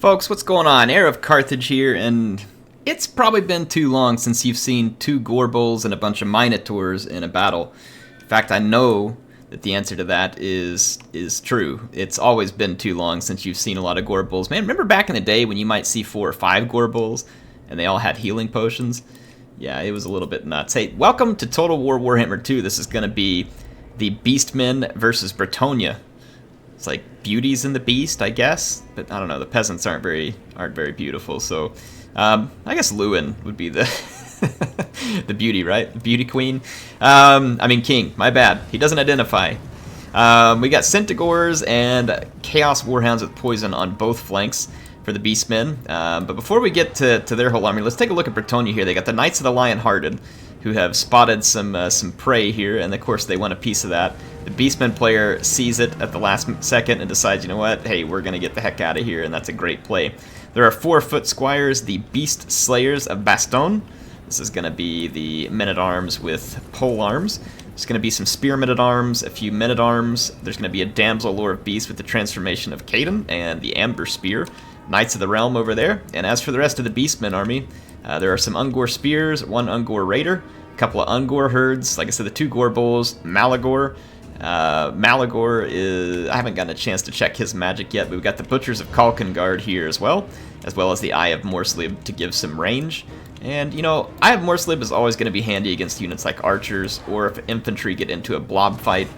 Folks, what's going on? HeirofCarthage here, and it's probably been too long since you've seen two Gorebulls and a bunch of Minotaurs in a battle. In fact, I know that the answer to that is true. It's always been too long since you've seen a lot of Gorebulls. Man, remember back in the day when you might see 4 or 5 Gorebulls, and they all had healing potions? Yeah, it was a little bit nuts. Hey, welcome to Total War Warhammer 2. This is going to be the Beastmen versus Bretonnia. It's like beauties in the beast, I guess, but I don't know. The peasants aren't very beautiful, so I guess Lewin would be the the beauty, right? The beauty queen. I mean king. My bad. He doesn't identify. We got Centaurs and Chaos Warhounds with poison on both flanks for the Beastmen. But before we get to their whole army, let's take a look at Bretonnia here. They got the Knights of the Lion-Hearted, who have spotted some prey here, and of course they want a piece of that. The Beastman player sees it at the last second and decides, you know what, hey, we're going to get the heck out of here, and that's a great play. There are 4 foot squires, the Beast Slayers of Baston. This is going to be the men-at-arms with pole arms. There's going to be some spear men-at-arms, a few men-at-arms. There's going to be a Damsel Lore of Beast with the transformation of Caden and the Amber Spear. Knights of the Realm over there. And as for the rest of the Beastmen army, there are some Ungor Spears, 1 Ungor Raider, a couple of Ungor herds, like I said, the 2 Gorebulls, Malagor. Malagor is... I haven't gotten a chance to check his magic yet, but we've got the Butchers of Kalkengard here as well as the Eye of Morslib to give some range. And, you know, Eye of Morslib is always going to be handy against units like archers, or if infantry get into a blob fight.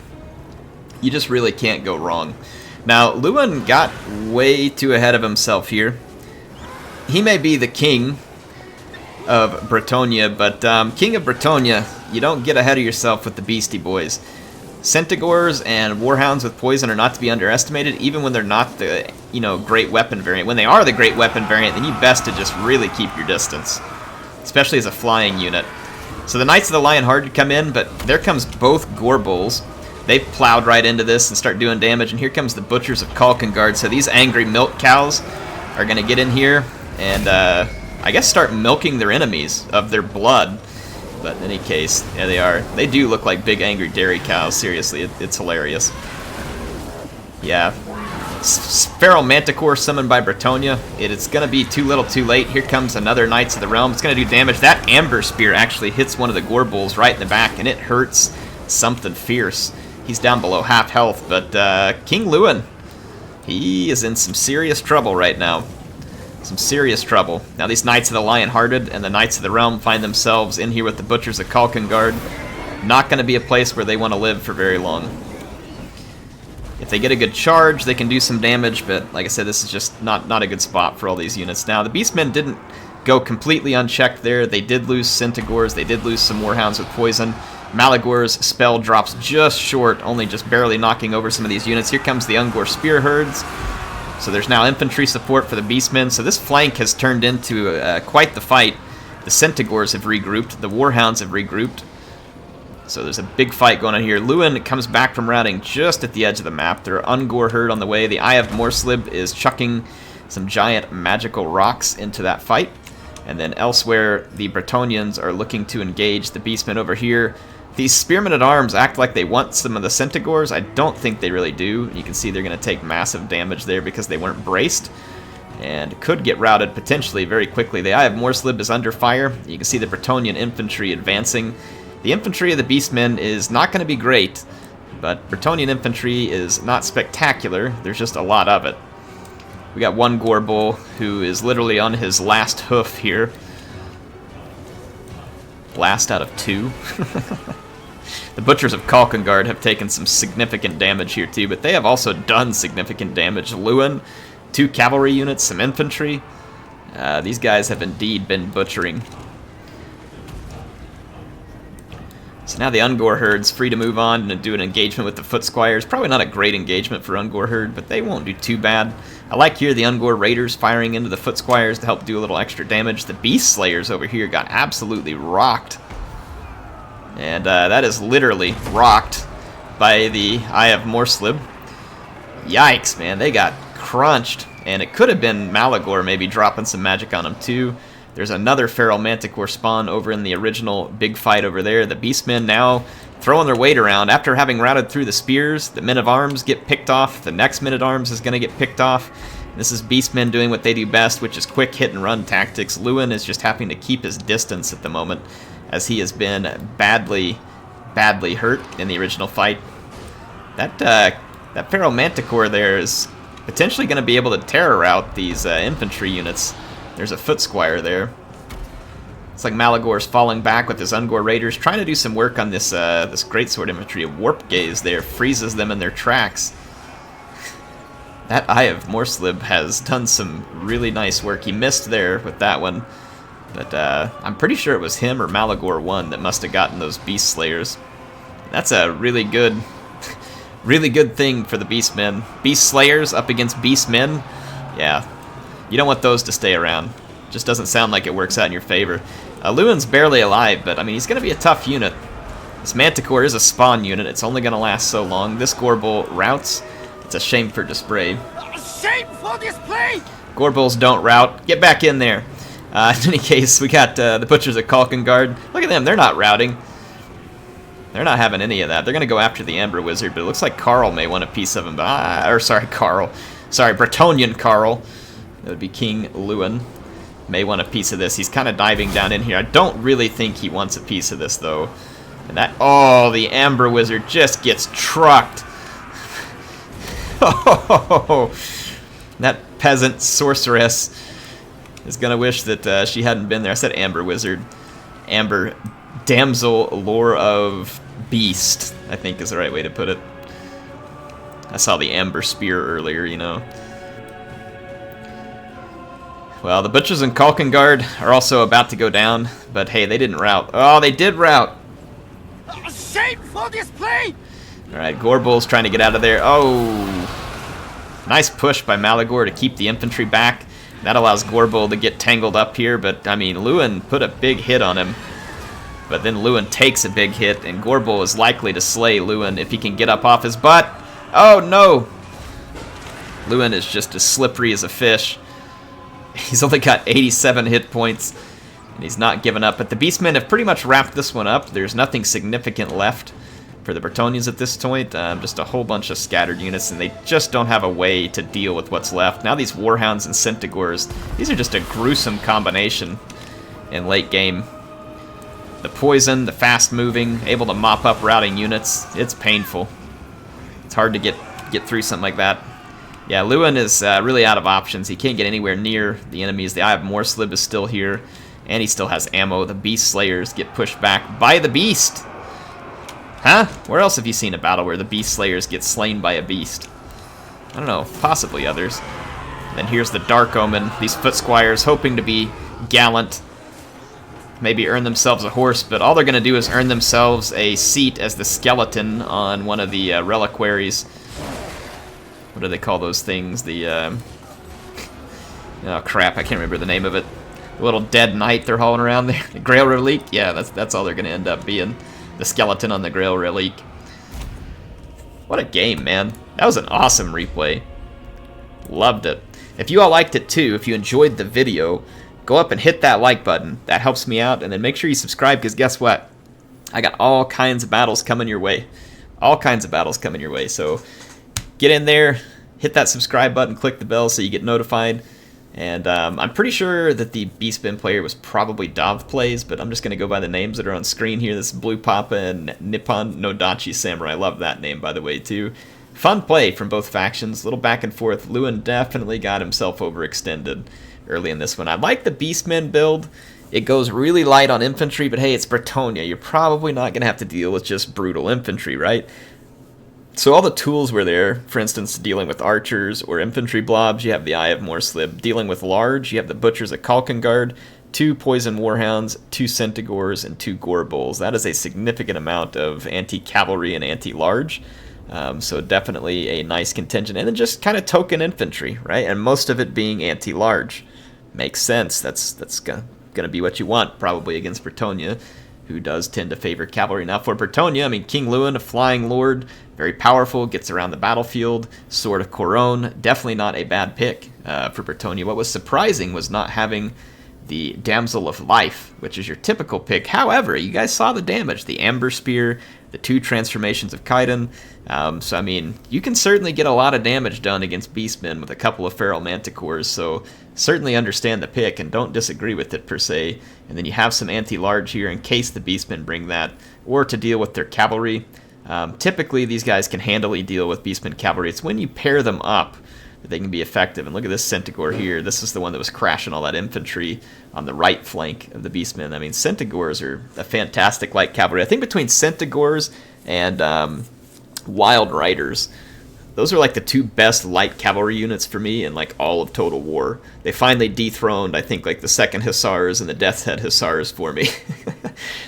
You just really can't go wrong. Now, Lewin got way too ahead of himself here. He may be the king of Bretonnia, but king of Bretonnia, you don't get ahead of yourself with the Beastie Boys. Centaurs and Warhounds with poison are not to be underestimated, even when they're not the, you know, great weapon variant. When they are the great weapon variant, then you best to just really keep your distance, especially as a flying unit. So the Knights of the Lion-Hearted come in, but there comes both Gorebulls. They plowed right into this and start doing damage, and here comes the Butchers of Kalkengard. So these angry milk cows are going to get in here and, I guess, start milking their enemies of their blood. But in any case, there they are. They do look like big angry dairy cows. Seriously, it's hilarious. Yeah. Feral Manticore summoned by Bretonnia. It's going to be too little too late. Here comes another Knights of the Realm. It's going to do damage. That Amber Spear actually hits one of the Gorebulls right in the back, and it hurts something fierce. He's down below half health, but King Lewin, he is in some serious trouble right now. Some serious trouble. Now these Knights of the Lion-Hearted and the Knights of the Realm find themselves in here with the Butchers of Kalkengard. Not going to be a place where they want to live for very long. If they get a good charge, they can do some damage, but like I said, this is just not a good spot for all these units. Now, the Beastmen didn't go completely unchecked there. They did lose Centaurs. They did lose some Warhounds with poison. Malagor's spell drops just short, only just barely knocking over some of these units. Here comes the Ungor Spear herds. So there's now infantry support for the Beastmen. So this flank has turned into quite the fight. The Centaurs have regrouped. The Warhounds have regrouped. So there's a big fight going on here. Lewin comes back from routing just at the edge of the map. There are Ungor herd on the way. The Eye of Morslib is chucking some giant magical rocks into that fight. And then elsewhere, the Bretonnians are looking to engage the Beastmen over here. These Spearmen-at-Arms act like they want some of the Centaurs. I don't think they really do. You can see they're going to take massive damage there because they weren't braced and could get routed potentially very quickly. The Eye of Morslib is under fire. You can see the Bretonnian infantry advancing. The infantry of the Beastmen is not going to be great, but Bretonnian infantry is not spectacular. There's just a lot of it. We got one Gorebull who is literally on his last hoof here. Last out of 2. The Butchers of Kalkengard have taken some significant damage here too, but they have also done significant damage. Lewin, 2 cavalry units, some infantry. These guys have indeed been butchering. So now the Ungor herd's free to move on and do an engagement with the Foot Squires. Probably not a great engagement for Ungor herd, but they won't do too bad. I like here the Ungor Raiders firing into the Foot Squires to help do a little extra damage. The Beast Slayers over here got absolutely rocked. And that is literally rocked by the Eye of Morslib. Yikes, man, they got crunched. And it could have been Malagor maybe dropping some magic on them too. There's another Feral Manticore spawn over in the original big fight over there. The Beastmen now throwing their weight around. After having routed through the spears, the men-at-arms get picked off. The next men-at-arms is going to get picked off. This is Beastmen doing what they do best, which is quick hit-and-run tactics. Lewin is just having to keep his distance at the moment, as he has been badly hurt in the original fight. That Pharaoh Manticore there is potentially going to be able to terror out these infantry units. There's a foot squire there. It's like Malagor's falling back with his Ungor Raiders, trying to do some work on this this greatsword infantry. A warp gaze there freezes them in their tracks. That Eye of Morslib has done some really nice work. He missed there with that one, but I'm pretty sure it was him or Malagor 1 that must have gotten those Beast Slayers. That's a really good thing for the Beastmen. Beast Slayers up against Beastmen. Yeah, you don't want those to stay around. Just doesn't sound like it works out in your favor. Lewin's barely alive, but I mean, he's going to be a tough unit. This Manticore is a spawn unit. It's only going to last so long. This Gorebull routes. It's a shame for display. Shame for display! Gorebulls don't rout. Get back in there. In any case, we got the Butchers at Kalkengard. Look at them. They're not routing. They're not having any of that. They're going to go after the Amber Wizard, but it looks like Carl may want a piece of him. Bretonnian Carl. That would be King Lewin. May want a piece of this. He's kind of diving down in here. I don't really think he wants a piece of this, though. And that... Oh, the Amber Wizard just gets trucked. Oh, that peasant sorceress is going to wish that she hadn't been there. I said Amber Wizard. Amber Damsel Lore of Beast, I think is the right way to put it. I saw the Amber Spear earlier, you know. Well, the Butchers in Kalkengard are also about to go down, but hey, they didn't rout. Oh, they did rout. Shame for display! Alright, Gorebull's trying to get out of there. Oh, nice push by Malagor to keep the infantry back. That allows Gorebull to get tangled up here, but I mean, Lewin put a big hit on him. But then Lewin takes a big hit, and Gorebull is likely to slay Lewin if he can get up off his butt. Oh no! Lewin is just as slippery as a fish. He's only got 87 hit points, and he's not giving up. But the Beastmen have pretty much wrapped this one up. There's nothing significant left for the Bretonnians at this point. Just a whole bunch of scattered units, and they just don't have a way to deal with what's left. Now these Warhounds and Centaurs, these are just a gruesome combination in late game. The poison, the fast-moving, able to mop up routing units, it's painful. It's hard to get through something like that. Yeah, Lewin is really out of options. He can't get anywhere near the enemies. The Eye of Morslib is still here, and he still has ammo. The Beast Slayers get pushed back by the Beast. Huh? Where else have you seen a battle where the Beast Slayers get slain by a beast? I don't know, possibly others. And then here's the Dark Omen. These Foot Squires hoping to be gallant, maybe earn themselves a horse, but all they're going to do is earn themselves a seat as the skeleton on one of the reliquaries. What do they call those things? The, oh crap, I can't remember the name of it. The little dead knight they're hauling around there. The Grail Relique? Yeah, that's all they're going to end up being. The skeleton on the Grail Relique. What a game, man. That was an awesome replay. Loved it. If you all liked it too, if you enjoyed the video, go up and hit that like button. That helps me out. And then make sure you subscribe, because guess what? I got all kinds of battles coming your way. All kinds of battles coming your way. So get in there, hit that subscribe button, click the bell so you get notified. And I'm pretty sure that the Beastmen player was probably Dov Plays, but I'm just going to go by the names that are on screen here. This is Blue Papa and Nippon Nodachi Samurai. I love that name, by the way, too. Fun play from both factions. A little back and forth. Lewin definitely got himself overextended early in this one. I like the Beastmen build. It goes really light on infantry, but hey, it's Bretonnia. You're probably not going to have to deal with just brutal infantry, right? So all the tools were there. For instance, dealing with archers or infantry blobs, you have the Eye of Morslib. Dealing with large, you have the Butchers at Kalkengard, 2 Poison Warhounds, 2 Centaurs, and 2 Gorebulls. That is a significant amount of anti-cavalry and anti-large. So definitely a nice contingent. And then just kind of token infantry, right? And most of it being anti-large. Makes sense. That's going to be what you want, probably, against Bretonnia, who does tend to favor cavalry. Now for Bretonnia, I mean, King Lewin, a flying lord, very powerful, gets around the battlefield. Sword of Coron, definitely not a bad pick for Bretonnia. What was surprising was not having the Damsel of Life, which is your typical pick. However, you guys saw the damage. The Amber Spear, the 2 transformations of Kaiden. So, I mean, you can certainly get a lot of damage done against Beastmen with a couple of Feral Manticores, so certainly understand the pick and don't disagree with it per se. And then you have some anti-large here in case the Beastmen bring that, or to deal with their cavalry. Typically, these guys can handily deal with Beastmen cavalry. It's when you pair them up that they can be effective. And look at this Centaur here. This is the one that was crashing all that infantry on the right flank of the Beastmen. I mean, Centaurs are a fantastic light cavalry. I think between Centaurs and Wild Riders, those are like the 2 best light cavalry units for me in like all of Total War. They finally dethroned, I think, like the 2nd Hussars and the Death's Head Hussars for me.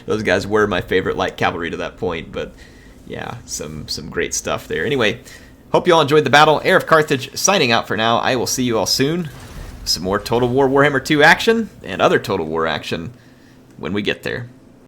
Those guys were my favorite light cavalry to that point, but yeah, some great stuff there. Anyway, hope you all enjoyed the battle. Heir of Carthage signing out for now. I will see you all soon. Some more Total War Warhammer 2 action and other Total War action when we get there.